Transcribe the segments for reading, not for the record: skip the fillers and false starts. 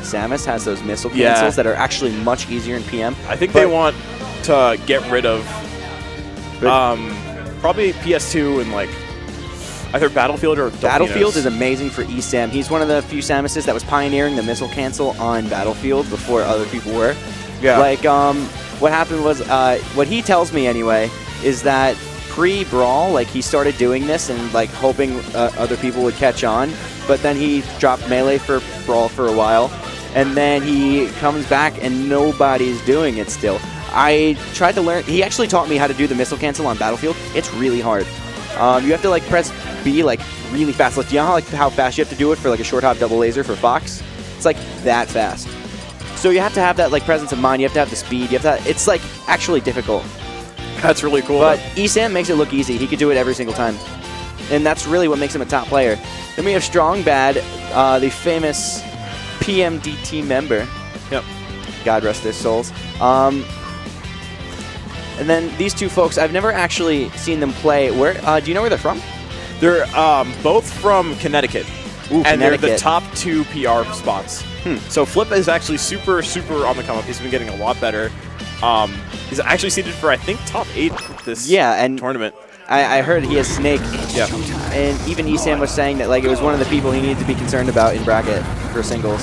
Samus has those missile cancels that are actually much easier in PM. I think they want to get rid of probably PS2 and like either Battlefield or Battlefield is amazing for ESAM. He's one of the few Samuses that was pioneering the missile cancel on Battlefield before other people were. Yeah. Like, what happened was, what he tells me anyway, is that pre-Brawl, like, he started doing this and, like, hoping other people would catch on, but then he dropped Melee for Brawl for a while, and then he comes back and nobody's doing it still. I tried to learn, he actually taught me how to do the missile cancel on Battlefield. It's really hard. You have to, like, press B, like, really fast. Like, do you know how fast you have to do it for, like, a short hop double laser for Fox? It's, like, that fast. So you have to have that, like, presence of mind. You have to have the speed. You have to. It's, like, actually difficult. That's really cool. But ESAM makes it look easy. He could do it every single time. And that's really what makes him a top player. Then we have Strong Bad, the famous PMDT member. Yep. God rest their souls. And then these two folks, I've never actually seen them play. Where do you know where they're from? They're both from Connecticut. Ooh, and Connecticut. they're the top 2 PR spots. So Flipp is actually super on the come up. He's been getting a lot better. He's actually seeded for, I think, top 8 this tournament. I heard he has Snake. Yeah. And even ESAM was saying that, like, it was one of the people he needed to be concerned about in bracket for singles.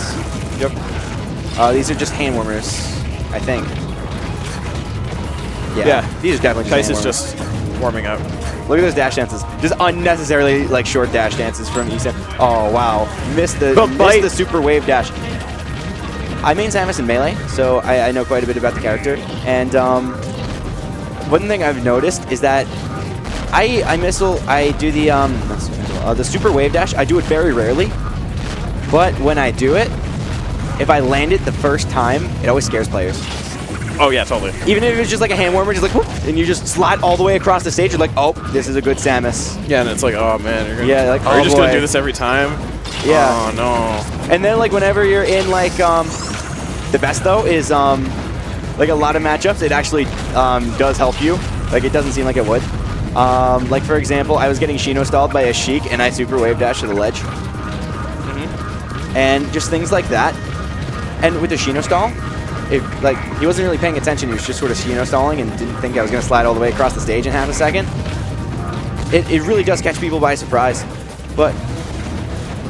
Yep. These are just hand warmers, I think. Yeah. These are definitely Kycse is just warming up. Look at those dash dances. Just unnecessarily, like, short dash dances from ESAM. Oh, wow. Missed the super wave dash. I main Samus in Melee, so I know quite a bit about the character. And one thing I've noticed is that I do the super wave dash. I do it very rarely, but when I do it, if I land it the first time, it always scares players. Oh yeah, totally. Even if it's just like a hand warmer, just like whoop, and you just slide all the way across the stage, you're like, oh, this is a good Samus. Yeah, and it's like, oh man, you're gonna, like, are you just gonna do this every time? Yeah. Oh no. And then like whenever you're in like the best though is like a lot of matchups, it actually does help you. Like it doesn't seem like it would. Like for example, I was getting Shino stalled by a Sheik and I super wave dash to the ledge. And just things like that. And with the Shino stall, like he wasn't really paying attention, he was just sort of Shino stalling and didn't think I was gonna slide all the way across the stage in half a second. It really does catch people by surprise. But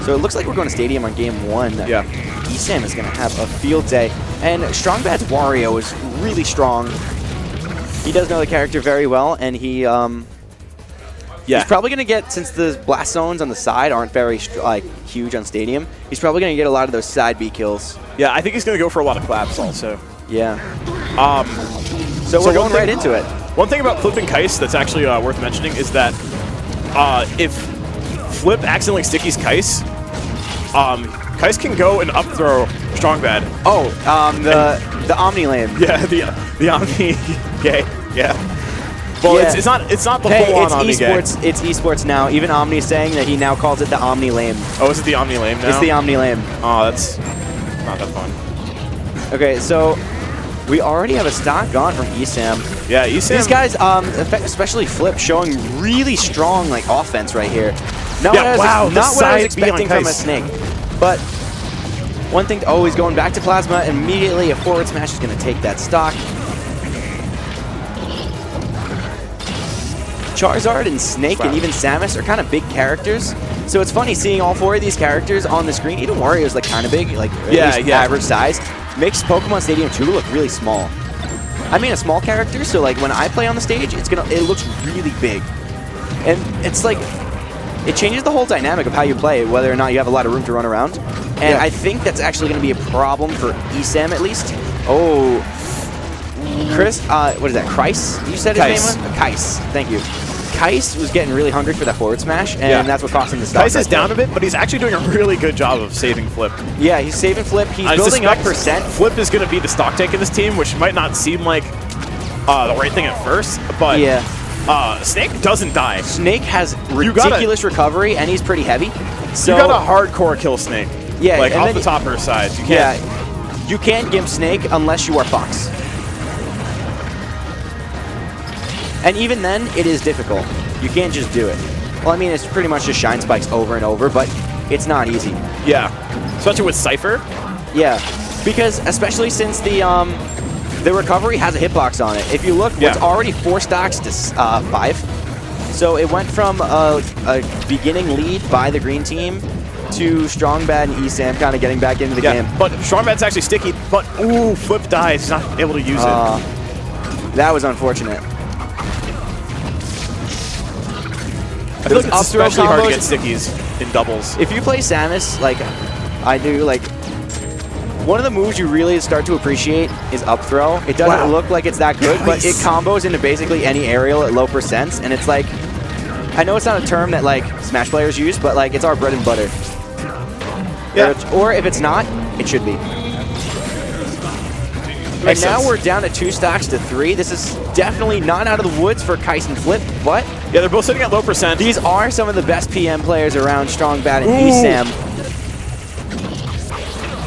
so it looks like we're going to Stadium on game 1. Yeah. ESAM is going to have a field day. And Strong Bad's Wario is really strong. He does know the character very well, and he he's probably going to get, since the blast zones on the side aren't very huge on Stadium, he's probably going to get a lot of those side B kills. Yeah, I think he's going to go for a lot of claps also. Yeah. So we're going right into it. One thing about Flipp and Kycse that's actually worth mentioning is that if Flipp accidentally stickies Kycse, Kycse can go and up throw Strong Bad. Oh, the Omni lane. Yeah, the Omni gay. Yeah. Well, yeah. It's not the full on Omni gay. It's esports now. Even Omni's saying that he now calls it the Omni lame. Oh, is it the Omni lame now? It's the Omni lame. Oh, that's not that fun. Okay, so we already have a stock gone from ESAM. Yeah, ESAM. These guys, especially Flipp, showing really strong like offense right here. Not what I was expecting from a Snake. But one thing, he's going back to Plasma. Immediately a forward smash is going to take that stock. Charizard and Snake and even Samus are kind of big characters. So it's funny seeing all 4 of these characters on the screen. Even Wario's like kind of big, like average size. Makes Pokemon Stadium 2 look really small. I mean a small character, so like when I play on the stage, it looks really big. And it's like, it changes the whole dynamic of how you play, whether or not you have a lot of room to run around. And I think that's actually going to be a problem for ESAM at least. Oh, Chris, what is that, Kycse? You said his name was? Kycse, thank you. Kycse was getting really hungry for that forward smash, and that's what cost him the stock. Kycse is down a bit, but he's actually doing a really good job of saving Flipp. Yeah, he's saving Flipp. He's building up percent. Flipp is going to be the stock tank in this team, which might not seem like the right thing at first, but Snake doesn't die. Snake has ridiculous recovery, and he's pretty heavy. So you got to hardcore kill Snake. Yeah, like off the top of her side. You can't. Yeah, you can't gimp Snake unless you are Fox. And even then, it is difficult. You can't just do it. Well, I mean, it's pretty much just shine spikes over and over, but it's not easy. Yeah. Especially with Cypher. Yeah, because especially since the recovery has a hitbox on it. If you look, it's already 4 stocks to 5. So it went from a beginning lead by the green team to Strong Bad and ESAM kind of getting back into the game. But Strong Bad's actually sticky, but ooh, Flipp dies. He's not able to use it. That was unfortunate. I feel like it's especially hard to get stickies in doubles. If you play Samus, like I do, like one of the moves you really start to appreciate is up throw. It doesn't look like it's that good, but it combos into basically any aerial at low percents, and it's like, I know it's not a term that like Smash players use, but like it's our bread and butter. Yeah. Or if it's not, it should be. And now we're down to 2 stocks to 3. This is definitely not out of the woods for Kycse and Flipp, but yeah, they're both sitting at low percent. These are some of the best PM players around Strong Bad and ESAM.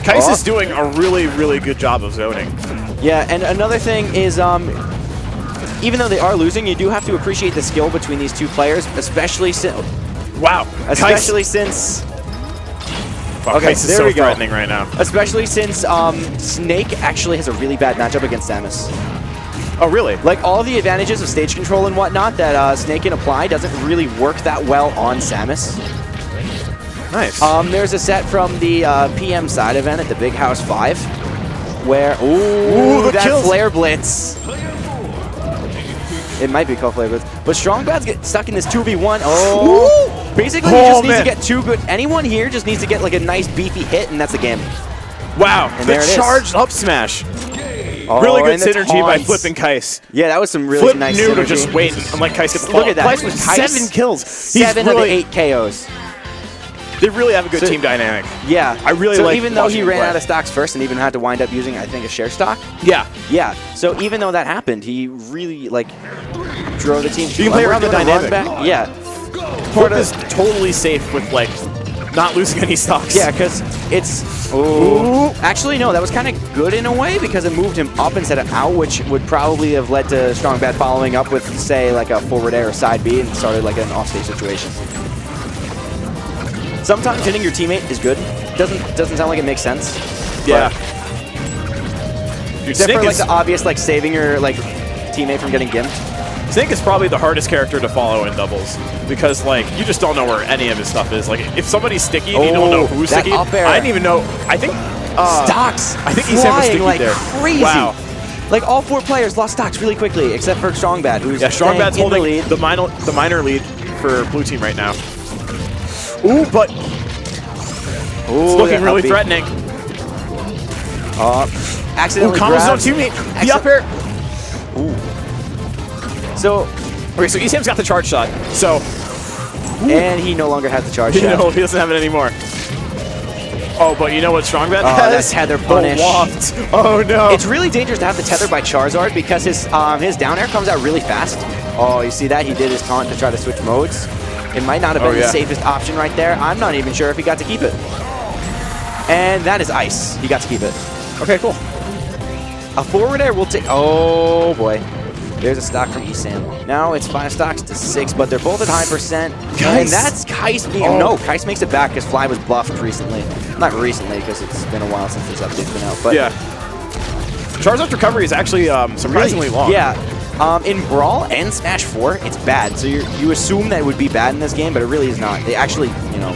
Kycse is doing a really, really good job of zoning. Yeah, and another thing is, even though they are losing, you do have to appreciate the skill between these 2 players, especially since. Wow. Especially since. Okay, Kycse is so threatening right now. Especially since Snake actually has a really bad matchup against Samus. Oh, really? Like, all the advantages of stage control and whatnot that Snake can apply doesn't really work that well on Samus. Nice. There's a set from the PM side event at the Big House 5 where, ooh that kills. Flare Blitz. It might be called Flare Blitz. But Strong Bad's get stuck in this 2v1. Oh. Ooh. Basically, he just needs to get 2 good. Anyone here just needs to get like a nice beefy hit, and that's the game. Wow. And the charged up smash. Really good synergy by Flipp and Kycse. Yeah, that was some really nice synergy. Flipp knew to just wait and let Kycse get the ball. Look at that. Kycse was 7 kills. 7 of the 8 KOs. They really have a good team dynamic. Yeah. I really like even though he ran out of stocks first and even had to wind up using, I think, a share stock. Yeah. Yeah. So even though that happened, he really, like, drove the team. You can play around the dynamic. Yeah. Flipp is totally safe with, like, not losing any stocks. Yeah, because it's... Ooh. Actually, no, that was kind of good in a way because it moved him up instead of out, which would probably have led to Strong Bad following up with, say, like a forward air or side B and started like an off-stage situation. Sometimes hitting your teammate is good. Doesn't sound like it makes sense. Yeah. Except for like the obvious, like saving your like teammate from getting gimped. Snake is probably the hardest character to follow in doubles because like you just don't know where any of his stuff is. Like if somebody's sticky and you don't know who's sticky, I didn't even know. I think stocks. I think ESAM was sticky like there. Crazy. Wow. Like all 4 players lost stocks really quickly, except for Strong Bad, who's Strong Bad's holding the minor lead for blue team right now. Ooh, but it's looking really threatening. Accidentally combo zone teammate. The up air. Ooh. So ESAM's got the charge shot. So, and he no longer has the charge shot. No, he doesn't have it anymore. Oh, but you know what Strong Bad has? That's tether punish. Oh no! It's really dangerous to have the tether by Charizard because his down air comes out really fast. Oh, you see that? He did his taunt to try to switch modes. It might not have been the safest option right there. I'm not even sure if he got to keep it. And that is ice. He got to keep it. Okay, cool. A forward air will take... Oh, boy. There's a stock from ESAM. Now it's 5 stocks to 6, but they're both at high percent. And that's Kycse being... No, Kycse makes it back because Fly was buffed recently. Not recently, because it's been a while since this update's been out. But yeah. Charizard's recovery is actually surprisingly long. Yeah. In Brawl and Smash 4, it's bad. So you assume that it would be bad in this game, but it really is not. They actually, you know...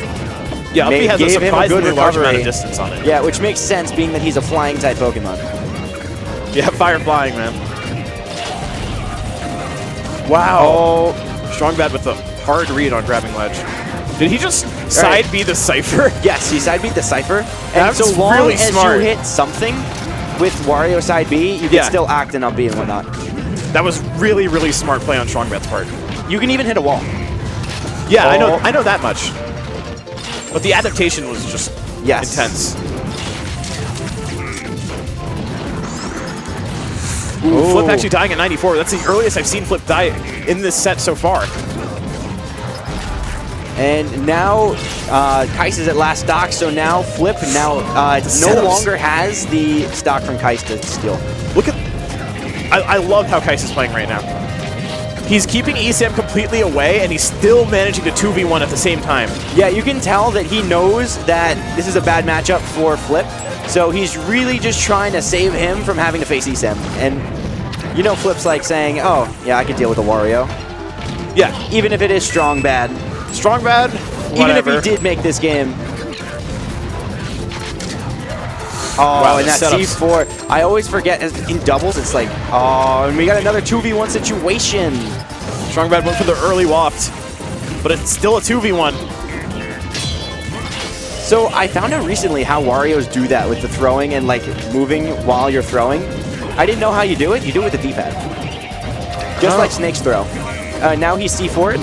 Yeah, Uppy has a surprisingly large amount of recovery. distance on it. Yeah, which makes sense, being that he's a flying-type Pokemon. Yeah, fire flying, man. Wow. Oh, Strong Bad with a hard read on grabbing ledge. Did he just side B the Cypher? Yes, he side beat the Cypher. And that's so long really as smart. you hit something with Wario side B, you can still act and up B and whatnot. That was really, really smart play on Strong Bad's part. You can even hit a wall. Yeah, I know that much. But the adaptation was just intense. Ooh, Flipp actually dying at 94. That's the earliest I've seen Flipp die in this set so far. And now Kycse is at last stock, so now Flipp no longer has the stock from Kycse to steal. Look at... I love how Kycse is playing right now. he's keeping ESAM completely away, and he's still managing to 2v1 at the same time. Yeah, you can tell that he knows that this is a bad matchup for Flipp, so he's really just trying to save him from having to face ESAM. And you know Flipp's like saying, oh, yeah, I can deal with the Wario. Yeah. Even if it is strong bad. Strong bad, Even if whatever. he did make this game. Oh, wow, and that setups. C4. I always forget in doubles, it's like, oh, and we got another 2v1 situation. Strong bad went for the early waft, but it's still a 2v1. So I found out recently how Warios do that with the throwing and like moving while you're throwing. I didn't know how you do it. You do it with the D-pad. Just like Snake's throw. Now he's C4'd.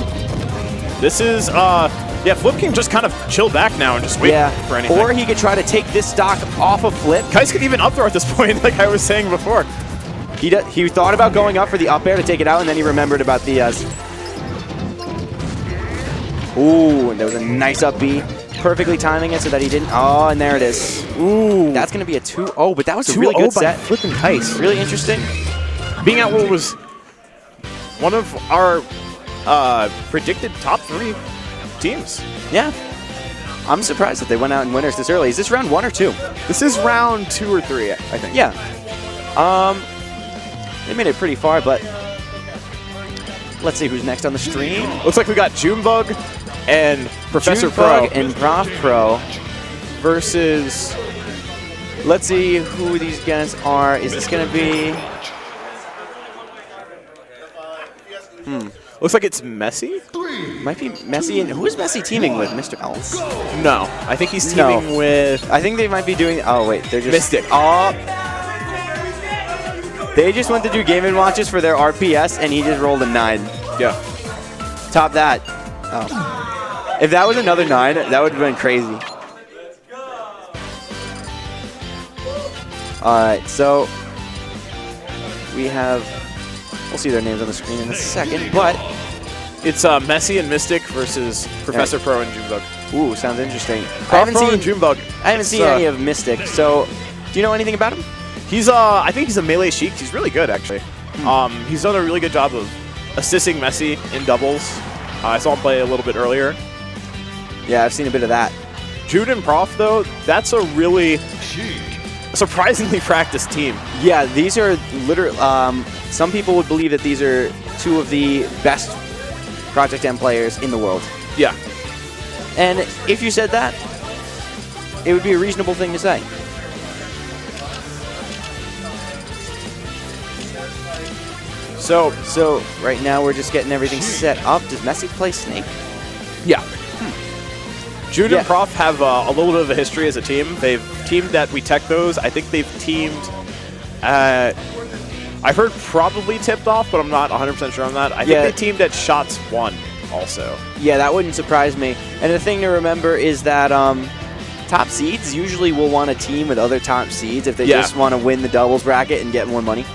This is, yeah, Flipp can just kind of chill back now and just wait for anything. Or he could try to take this stock off of Flipp. Kycse could even up throw at this point, like I was saying before. He thought about going up for the up air to take it out, and then he remembered about the... Ooh, and there was a nice up B. Perfectly timing it so that he didn't... Oh, and there it is. Ooh. That's going to be a 2-0, but that was a really good set. Flipp and Kycse. Really interesting. Being at what was one of our predicted top 3 teams. Yeah. I'm surprised that they went out in winners this early. Is this round 1 or 2? This is round 2 or 3, I think. Yeah. They made it pretty far, but let's see who's next on the stream. Looks like we got Junebug and Professor Pro. And Prof Pro versus... Let's see who these guys are. Is this going to be... Looks like it's Messi? Might be Messi. And who is Messi teaming with? Mr. Elf? No. I think he's teaming with... I think they might be doing... Oh, wait. They're just... Mystic. Oh. They just went to do Game & Watches for their RPS, and he just rolled a 9. Yeah. Top that. Oh. If that was another 9, that would have been crazy. Alright, so we have... We'll see their names on the screen in a second, but... It's Messi and Mystic versus Professor Pro and Junebug. Ooh, sounds interesting. I haven't seen Junebug. I haven't seen any of Mystic, so do you know anything about him? He's I think he's a melee Sheik. He's really good, actually. He's done a really good job of assisting Messi in doubles. I saw him play a little bit earlier. Yeah, I've seen a bit of that. Jude and Prof, though, that's a really surprisingly practiced team. Yeah, these are literally... some people would believe that these are 2 of the best Project M players in the world. Yeah. And if you said that, it would be a reasonable thing to say. So right now we're just getting everything set up. Does Messi play Snake? Yeah. Jude and Prof have a little bit of a history as a team. They've teamed at We Tech Those. I think they've teamed at... I've heard probably Tipped Off, but I'm not 100% sure on that. I think they teamed at Shots 1 also. Yeah, that wouldn't surprise me. And the thing to remember is that top seeds usually will want to team with other top seeds if they just want to win the doubles bracket and get more money.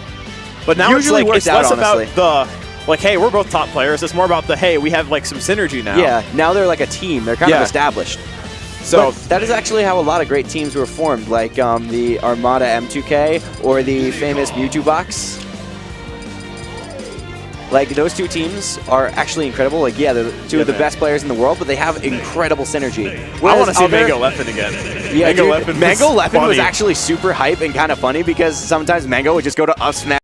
But now usually it's less about the, like, hey, we're both top players. It's more about the, hey, we have, like, some synergy now. Yeah, now they're like a team. They're kind of established. So that is actually how a lot of great teams were formed, like the Armada M2K or the famous Mewtwo box. Like, those 2 teams are actually incredible. Like, yeah, they're 2 of the best players in the world, but they have incredible synergy. I want to see Mango Leffen again. Yeah, Mango Leffen was actually super hype and kind of funny because sometimes Mango would just go to up smash